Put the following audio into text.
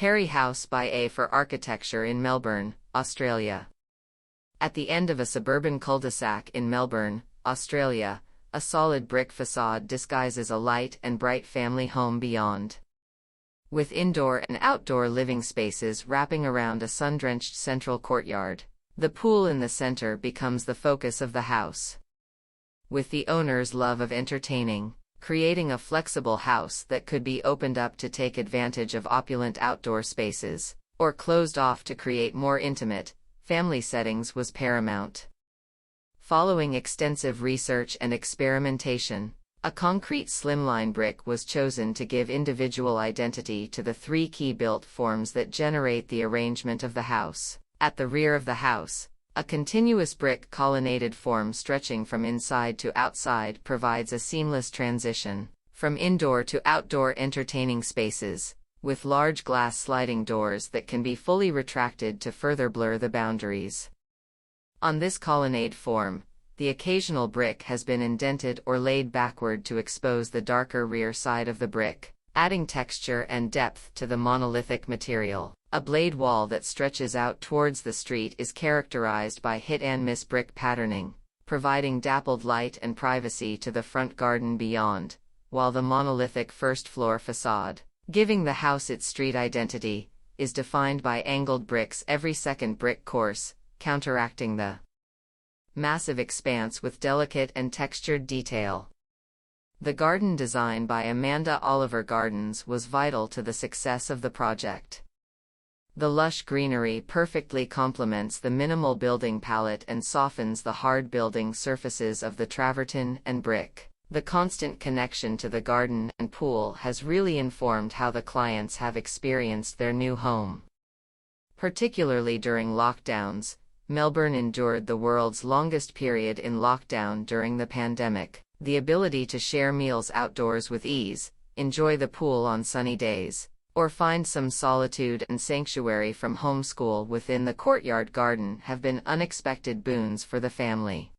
Perry House by A for Architecture in Melbourne, Australia. At the end of a suburban cul-de-sac in Melbourne, Australia, a solid brick façade disguises a light and bright family home beyond. With indoor and outdoor living spaces wrapping around a sun-drenched central courtyard, the pool in the center becomes the focus of the house. With the owner's love of entertaining, creating a flexible house that could be opened up to take advantage of opulent outdoor spaces, or closed off to create more intimate, family settings was paramount. Following extensive research and experimentation, a concrete slimline brick was chosen to give individual identity to the three key built forms that generate the arrangement of the house. At the rear of the house, a continuous brick colonnaded form stretching from inside to outside provides a seamless transition from indoor to outdoor entertaining spaces, with large glass sliding doors that can be fully retracted to further blur the boundaries. On this colonnade form, the occasional brick has been indented or laid backward to expose the darker rear side of the brick, adding texture and depth to the monolithic material. A blade wall that stretches out towards the street is characterized by hit-and-miss brick patterning, providing dappled light and privacy to the front garden beyond, while the monolithic first-floor façade, giving the house its street identity, is defined by angled bricks every second brick course, counteracting the massive expanse with delicate and textured detail. The garden design by Amanda Oliver Gardens was vital to the success of the project. The lush greenery perfectly complements the minimal building palette and softens the hard building surfaces of the travertine and brick. The constant connection to the garden and pool has really informed how the clients have experienced their new home. Particularly during lockdowns, Melbourne endured the world's longest period in lockdown during the pandemic. The ability to share meals outdoors with ease, enjoy the pool on sunny days, or find some solitude and sanctuary from homeschool within the courtyard garden have been unexpected boons for the family.